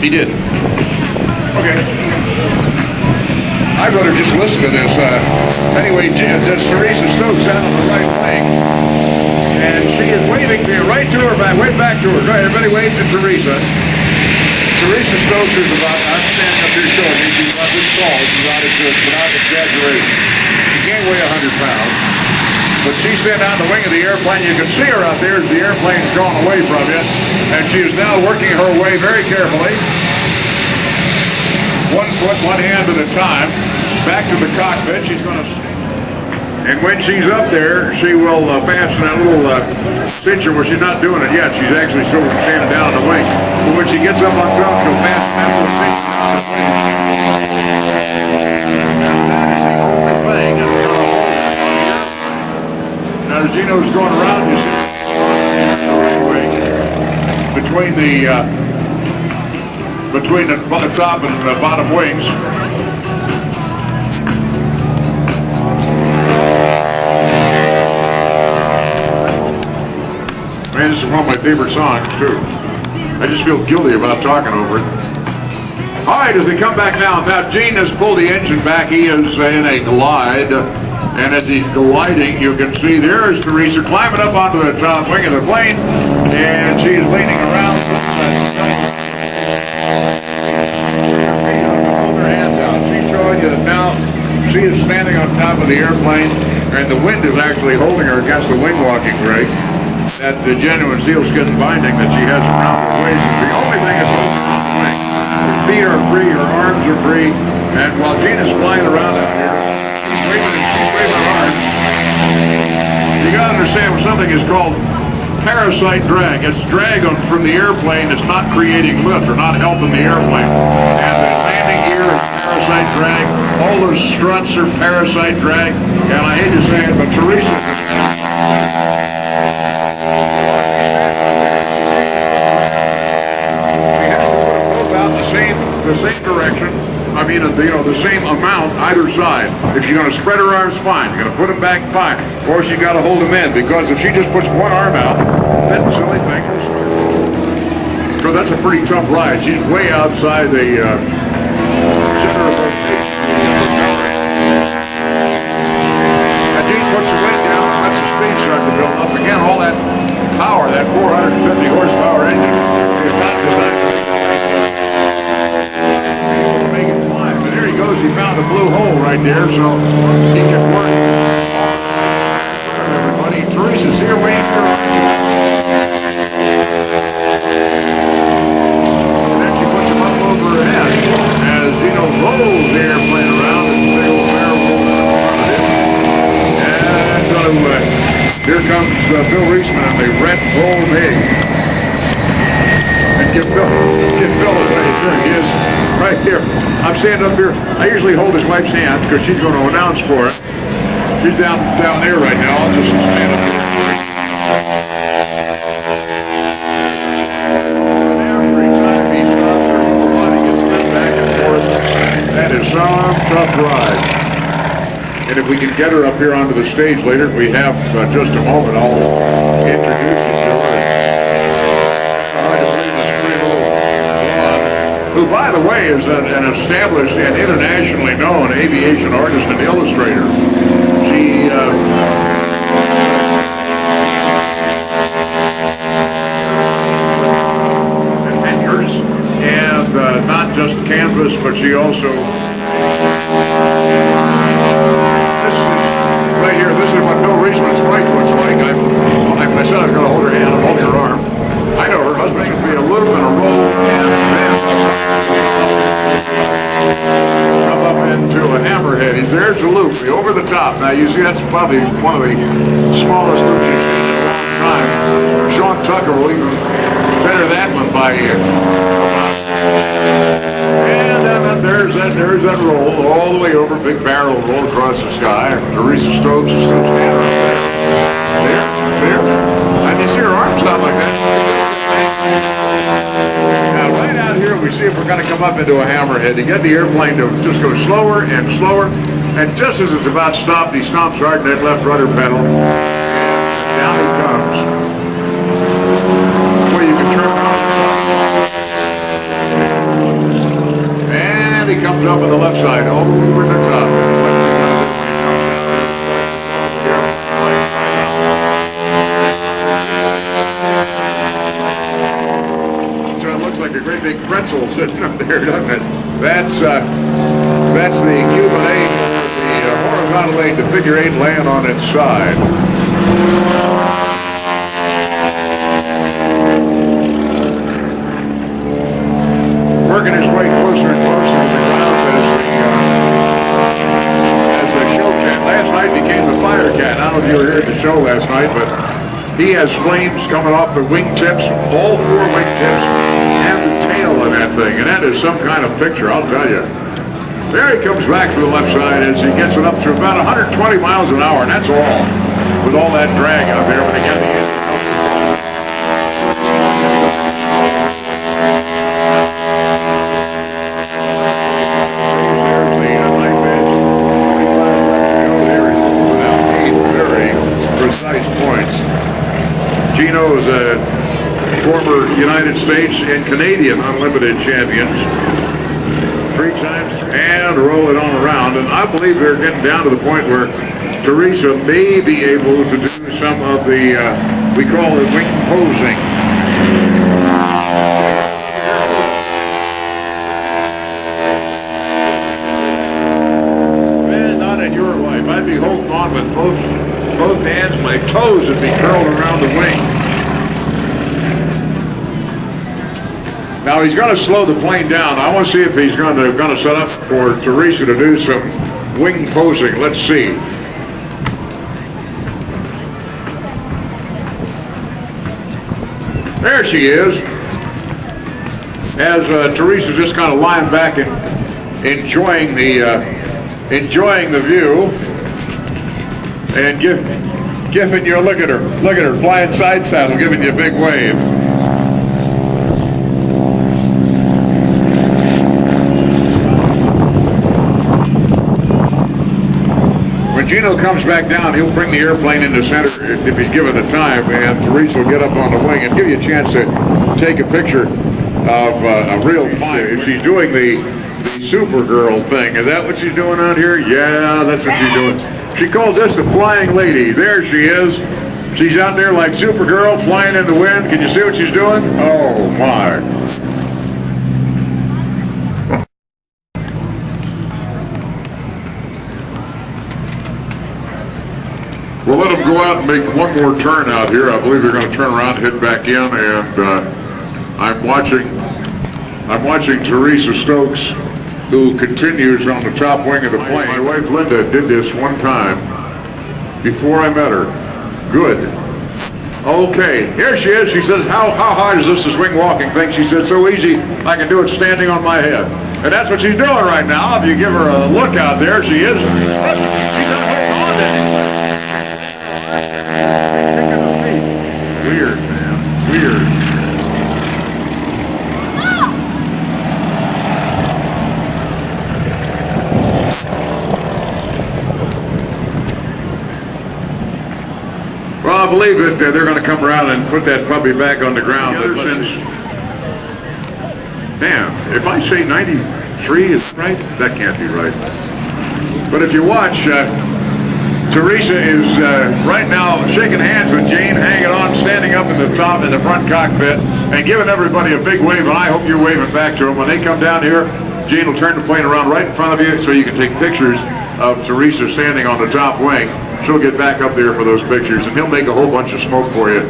He did. Okay. I better just listen to this. Anyway, that's Teresa Stokes out on the right wing. And she is waving me right to her back. Wave back to her. Go ahead, everybody wave to Teresa. Teresa Stokes is about, I'm standing up here showing you, she's about this tall. She's not exaggerating. She can't weigh 100 pounds. But she's been on the wing of the airplane. You can see her out there as the airplane's drawn away from you. And she is now working her way very carefully. 1 foot, 1 hand at a time, back to the cockpit. She's going to, and when she's up there, she will fasten that little cincher where she's not doing it yet. She's actually still standing down on the wing. But when she gets up on top, she'll fasten that little cincher on the wing. Now, as Gino's going around, you see between the top and the bottom wings. Man, this is one of my favorite songs, too. I just feel guilty about talking over it. All right, as they come back now, Gene has pulled the engine back. He is in a glide. And as he's gliding, you can see there is Teresa climbing up onto the top wing of the plane. And she's leaning around. Hold her hands out. She's showing you that now she is standing on top of the airplane. And the wind is actually holding her against the wing walking brake. That the genuine sealskin binding that she has around her waist is the only thing that's holding her on the wing. Her feet are free, her arms are free, and while Gene is flying around out here, she's waving her arms. You gotta understand when something is called parasite drag. It's drag from the airplane that's not creating lift or not helping the airplane. And the landing gear is parasite drag. All those struts are parasite drag. And I hate to say it, but Teresa the same direction, the same amount either side. If you're going to spread her arms, fine. You're going to put them back, fine. Or you got to hold them in, because if she just puts one arm out, that silly thing will start. So that's a pretty tough ride. She's way outside the center of rotation. And Gene puts the weight down and lets the speed start to build up. Again, all that power, that 450 horsepower engine is not designed to make it climb. But there he goes. He found a blue hole right there, so he can work. Everybody, Teresa's here waiting for her. And then she puts him up over her head as Gino rolls the airplane around and the old barrel rolls in front of him. And here comes Bill Reisman and the Red Bull Big. And give Bill right there. He is right here. I'm standing up here. I usually hold his wife's hand because she's going to announce for it. She's down there right now. I'll just stand up here. And every time he stops her, the body gets bent back and forth. That is some tough ride. And if we can get her up here onto the stage later, we have just a moment, I'll introduce you to her. Who, by the way, is an established and internationally known aviation artist and illustrator. She figures, and not just canvas, but she also. Right here, this is what Bill Reisman's wife looks like. I said I was going to hold her hand, I'm holding her arm. I know her husband can be a little bit of roll and then come up into a hammerhead. There's a loop, over the top. Now you see that's probably one of the smallest loops you've seen in a long time. Sean Tucker will even better that one by you. And then there's that roll all the way over, big barrel roll across the sky. Teresa Stokes is still standing up there. There. And you see her arms out like that. Now right out here we see if we're going to come up into a hammerhead to get the airplane to just go slower and slower. And just as it's about stopped, he stomps hard in that left rudder pedal. And down he comes. Well, you can turn around. comes up on the left side, over the top. So it looks like a great big pretzel sitting up there, doesn't it? That's the Cuban 8, the horizontal 8, the figure 8 laying on its side. Working his way closer and closer to the ground as the show cat. Last night became the fire cat. I don't know if you were here at the show last night, but he has flames coming off the wingtips, all 4 wingtips, and the tail of that thing. And that is some kind of picture, I'll tell you. There he comes back to the left side as he gets it up to about 120 miles an hour, and that's all. With all that drag out there, but again, Gino is a former United States and Canadian unlimited champions 3 times and roll it on around. And I believe they're getting down to the point where Teresa may be able to do some of the, we call it wing posing. Man, not in your life. I'd be holding on with both hands, my toes would be curled around the wing. Now he's going to slow the plane down. I want to see if he's going to set up for Teresa to do some wing posing. Let's see. There she is. As Teresa's just kind of lying back and enjoying the view. And giving you a look at her flying side saddle, giving you a big wave. When Gino comes back down, he'll bring the airplane into center if he's given the time, and Teresa will get up on the wing and give you a chance to take a picture of a real fine. She's doing the Supergirl thing. Is that what she's doing out here? Yeah, that's what she's doing. She calls this the flying lady. There she is. She's out there like Supergirl flying in the wind. Can you see what she's doing? Oh my. Well, let them go out and make one more turn out here. I believe they're going to turn around, head back in, and I'm watching Teresa Stokes, who continues on the top wing of the plane. My wife Linda did this one time before I met her. Good. Okay, here she is. She says, how hard is this wing walking thing? She said, so easy, I can do it standing on my head. And that's what she's doing right now. If you give her a look out there, she is. She's not holding on to anything. Weird, man. Weird. Well, I believe that they're going to come around and put that puppy back on the ground. Man, if I say 93 is right, that can't be right. But if you watch, Teresa is right now shaking hands with Gene, hanging on, standing up in the front cockpit, and giving everybody a big wave, and I hope you're waving back to them. When they come down here, Gene will turn the plane around right in front of you so you can take pictures of Teresa standing on the top wing. She'll get back up there for those pictures, and he'll make a whole bunch of smoke for you.